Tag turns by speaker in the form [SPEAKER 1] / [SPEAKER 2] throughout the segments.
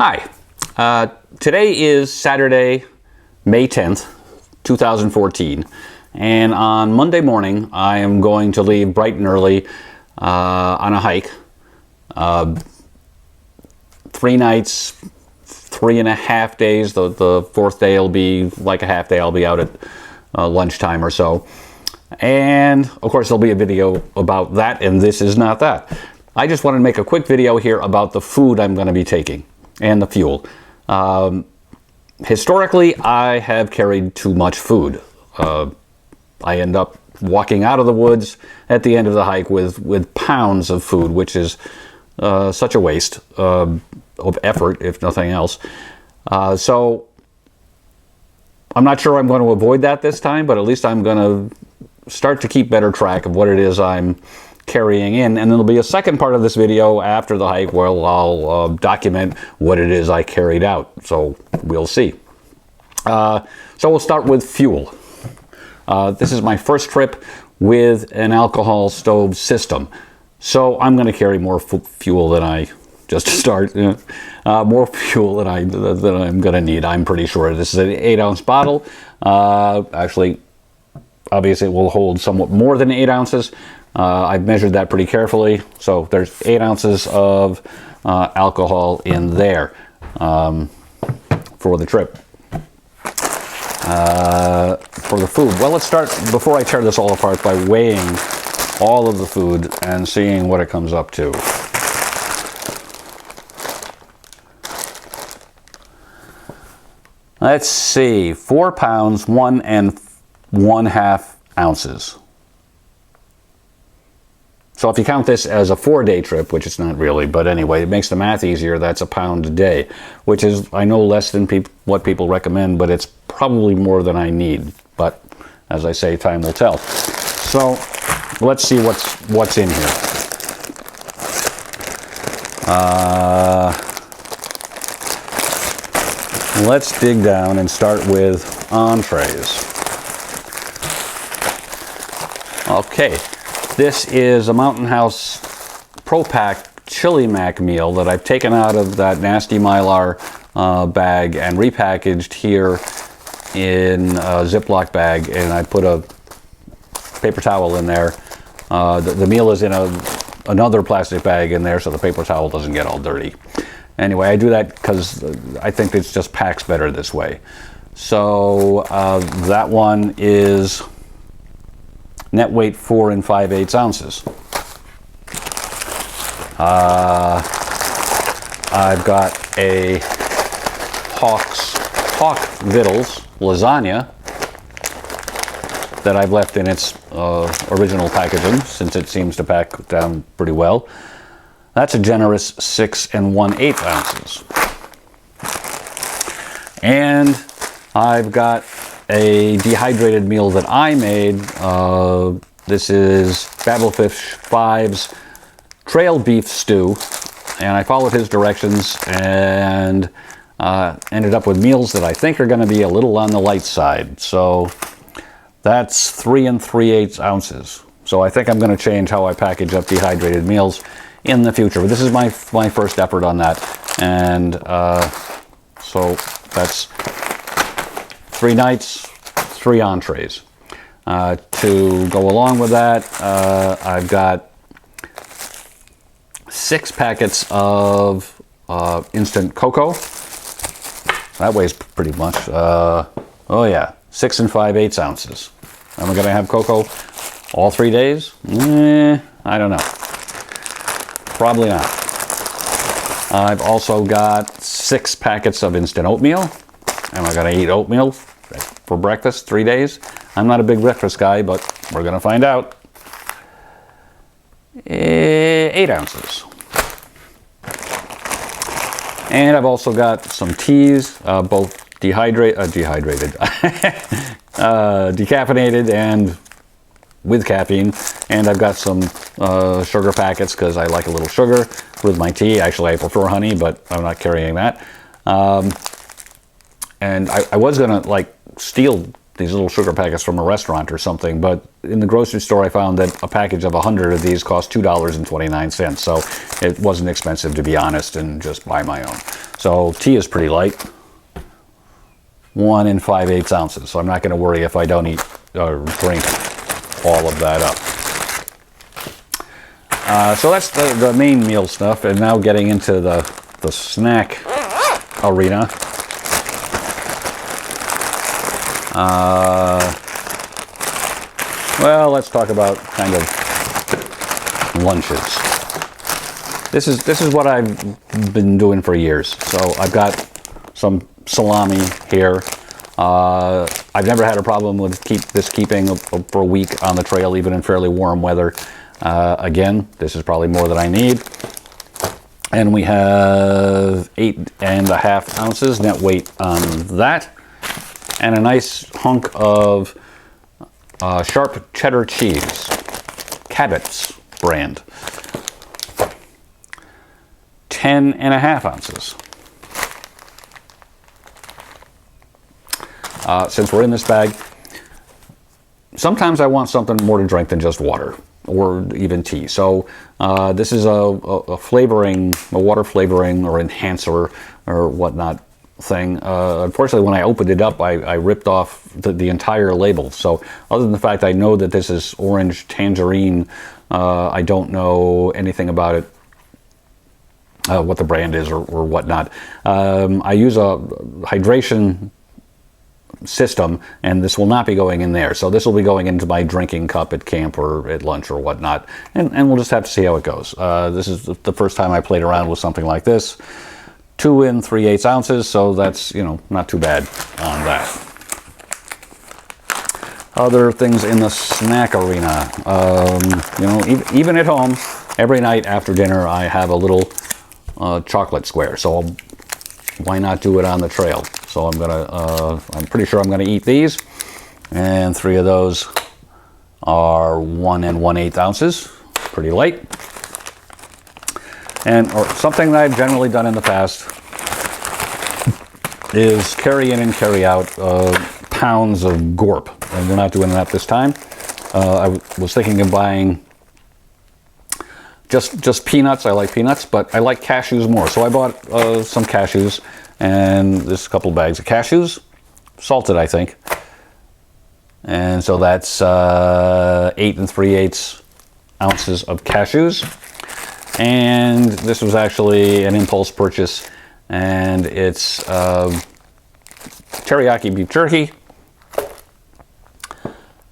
[SPEAKER 1] Hi, today is Saturday, May 10th, 2014, and on Monday morning I am going to leave bright and early on a hike. 3 nights, 3.5 days. The fourth day will be like a half day. I'll be out at lunchtime or so. And of course there'll be a video about that, and this is not that. I just wanted to make a quick video here about the food I'm going to be taking and the fuel. Historically, I have carried too much food. I end up walking out of the woods at the end of the hike with pounds of food, which is such a waste of effort, if nothing else. So I'm not sure I'm going to avoid that this time, but at least I'm going to start to keep better track of what it is I'm carrying in, and there'll be a second part of this video after the hike where I'll document what it is I carried out, so we'll see. So we'll start with fuel. This is my first trip with an alcohol stove system, so I'm going to carry more fuel than I, just to start, more fuel than I'm going to need. I'm pretty sure this is an 8-ounce bottle. Actually, obviously it will hold somewhat more than 8 ounces. I've measured that pretty carefully, so there's 8 ounces of alcohol in there for the trip. For the food, well, let's start, before I tear this all apart, by weighing all of the food and seeing what it comes up to. Let's see, 4 pounds, 1 1/2 ounces. So if you count this as a 4-day trip, which it's not really, but anyway, it makes the math easier. That's a pound a day, which is, I know, less than what people recommend, but it's probably more than I need. But as I say, time will tell. So let's see what's in here. Let's dig down and start with entrees. Okay. This is a Mountain House Pro Pack Chili Mac meal that I've taken out of that nasty Mylar bag and repackaged here in a Ziploc bag, and I put a paper towel in there. The meal is in another plastic bag in there, so the paper towel doesn't get all dirty. Anyway, I do that because I think it just packs better this way. So that one is net weight 4 5/8 ounces. I've got a Hawk Vittles lasagna that I've left in its original packaging, since it seems to pack down pretty well. That's a generous 6 1/8 ounces. And I've got a dehydrated meal that I made. This is Battlefish 5's trail beef stew, and I followed his directions and ended up with meals that I think are going to be a little on the light side. So that's 3 3/8 ounces. So I think I'm going to change how I package up dehydrated meals in the future. But this is my first effort on that, and so that's 3 nights, 3 entrees. To go along with that, I've got 6 packets of instant cocoa. That weighs pretty much. Oh yeah, 6 5/8 ounces. Am I going to have cocoa all 3 days? I don't know. Probably not. I've also got 6 packets of instant oatmeal. Am I going to eat oatmeal for breakfast 3 days? I'm not a big breakfast guy, but we're going to find out. 8 ounces. And I've also got some teas, both decaffeinated and with caffeine. And I've got some sugar packets because I like a little sugar with my tea. Actually, I prefer honey, but I'm not carrying that. And I was going to steal these little sugar packets from a restaurant or something, but in the grocery store I found that a package of 100 of these cost $2.29, so it wasn't expensive, to be honest, and just buy my own. So tea is pretty light, 1 5/8 ounces, so I'm not going to worry if I don't eat or drink all of that up. So that's the main meal stuff, and now getting into the snack arena. Well, let's talk about kind of lunches. This is what I've been doing for years. So I've got some salami here. I've never had a problem with keeping for a week on the trail, even in fairly warm weather. Again, this is probably more than I need. And we have 8.5 ounces net weight on that. And a nice hunk of sharp cheddar cheese, Cabot's brand. 10.5 ounces. Since we're in this bag, sometimes I want something more to drink than just water or even tea. So this is a flavoring, a water flavoring or enhancer or whatnot thing. Unfortunately, when I opened it up, I ripped off the entire label. So other than the fact I know that this is orange tangerine, I don't know anything about it, what the brand is or whatnot. I use a hydration system, and this will not be going in there. So this will be going into my drinking cup at camp or at lunch or whatnot, and we'll just have to see how it goes. This is the first time I played around with something like this. 2 3/8 ounces, so that's, you know, not too bad on that. Other things in the snack arena, you know, even at home, every night after dinner I have a little chocolate square, so why not do it on the trail? So I'm pretty sure I'm gonna eat these, and 3 of those are 1 1/8 ounces, pretty light. Or something that I've generally done in the past is carry in and carry out pounds of gorp, and we're not doing that this time. I was thinking of buying just peanuts. I like peanuts, but I like cashews more. So I bought some cashews, and there's a couple bags of cashews, salted, I think. And so that's 8 3/8 ounces of cashews. And this was actually an impulse purchase, and it's teriyaki beef jerky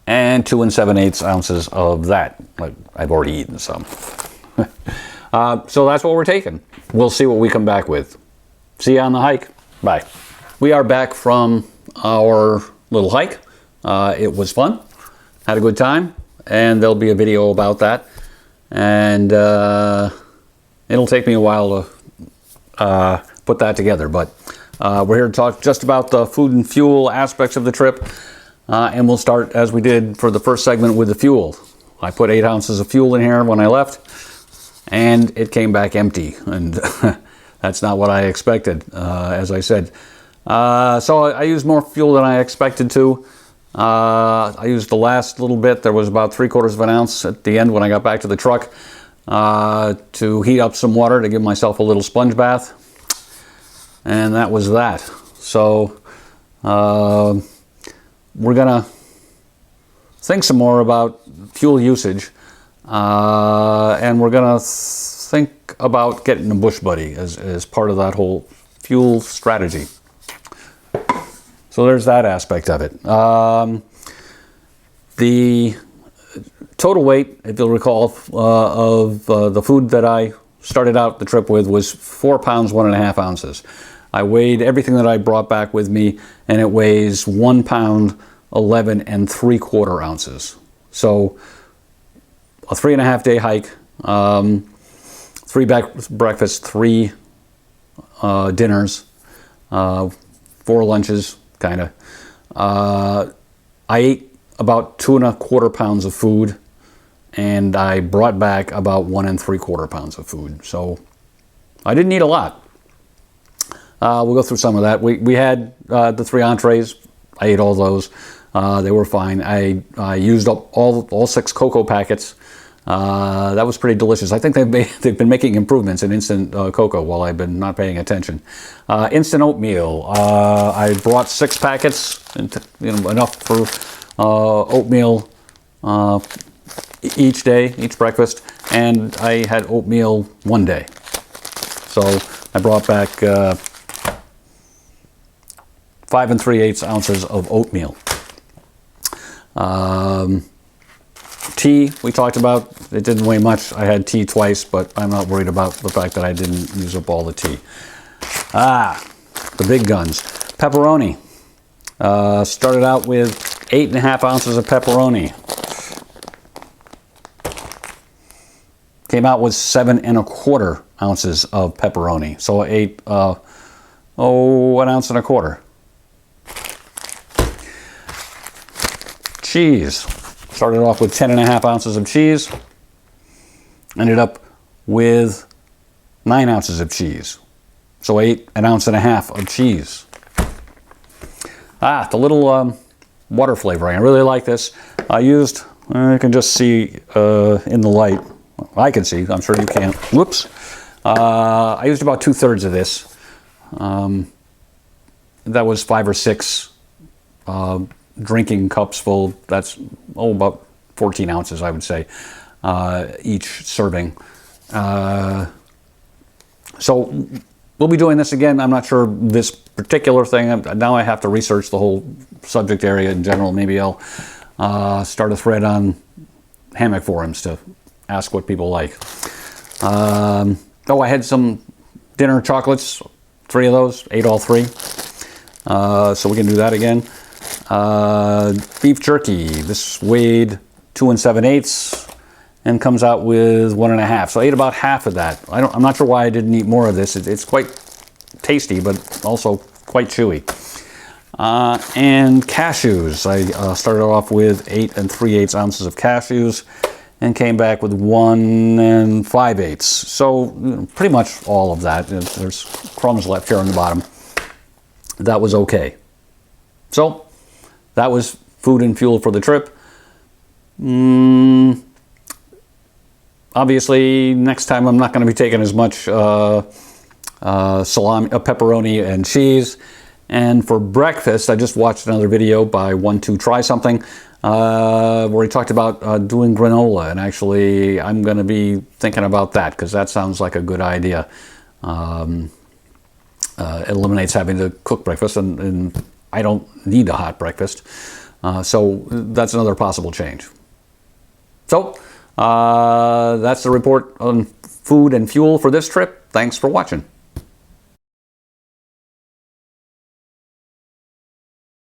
[SPEAKER 1] and 2 7/8 ounces of that. Like, I've already eaten some. So that's what we're taking. We'll see what we come back with. See you on the hike. Bye. We are back from our little hike. It was fun. Had a good time, and there'll be a video about that. And it'll take me a while to put that together, but we're here to talk just about the food and fuel aspects of the trip, and we'll start as we did for the first segment with the fuel. I put 8 ounces of fuel in here when I left, and it came back empty, and that's not what I expected, as I said. So I used more fuel than I expected to. I used the last little bit. There was about 3/4 of an ounce at the end when I got back to the truck to heat up some water to give myself a little sponge bath, and that was that. So we're gonna think some more about fuel usage, and we're gonna think about getting a bush buddy as part of that whole fuel strategy. So there's that aspect of it. The total weight, if you'll recall, of the food that I started out the trip with was 4 pounds, 1.5 ounces. I weighed everything that I brought back with me, and it weighs 1 pound, 11 3/4 ounces. So a 3.5 day hike, 3 breakfasts, 3 dinners, 4 lunches, kind of. I ate about 2 1/4 pounds of food, and I brought back about 1 3/4 pounds of food. So I didn't eat a lot. We'll go through some of that. We had the 3 entrees. I ate all those. They were fine. I used up all 6 cocoa packets. That was pretty delicious. I think they've been making improvements in instant cocoa while I've been not paying attention. Instant oatmeal. I brought 6 packets, enough for oatmeal each day, each breakfast, and I had oatmeal one day. So I brought back 5 3/8 ounces of oatmeal. Tea, we talked about. It didn't weigh much. I had tea twice, but I'm not worried about the fact that I didn't use up all the tea. The big guns. Pepperoni. Started out with 8.5 ounces of pepperoni. Came out with 7 1/4 ounces of pepperoni. So I ate, 1 ounce and a quarter. Cheese. Started off with 10.5 ounces of cheese. Ended up with 9 ounces of cheese. So I ate 1.5 ounces of cheese. The little water flavoring. I really like this. I used, you can just see in the light. I can see, I'm sure you can't. Whoops. I used about 2/3 of this. That was 5 or 6 drinking cups full. That's about 14 ounces, I would say, each serving. So we'll be doing this again. I'm not sure this particular thing. Now I have to research the whole subject area in general. Maybe I'll start a thread on hammock forums to ask what people like. I had some dinner chocolates, 3 of those, ate all 3. So we can do that again. Beef jerky. This weighed 2 7/8 and comes out with 1.5. So I ate about half of that. I'm not sure why I didn't eat more of this. It's quite tasty, but also quite chewy. And cashews. I started off with 8 3/8 ounces of cashews and came back with 1 5/8. So pretty much all of that. There's crumbs left here on the bottom. That was okay. So that was food and fuel for the trip. Obviously, next time I'm not going to be taking as much salami, pepperoni and cheese. And for breakfast, I just watched another video by 1-2 Try Something where he talked about doing granola. And actually, I'm going to be thinking about that because that sounds like a good idea. It eliminates having to cook breakfast, and I don't need a hot breakfast. So that's another possible change. So that's the report on food and fuel for this trip. Thanks for watching.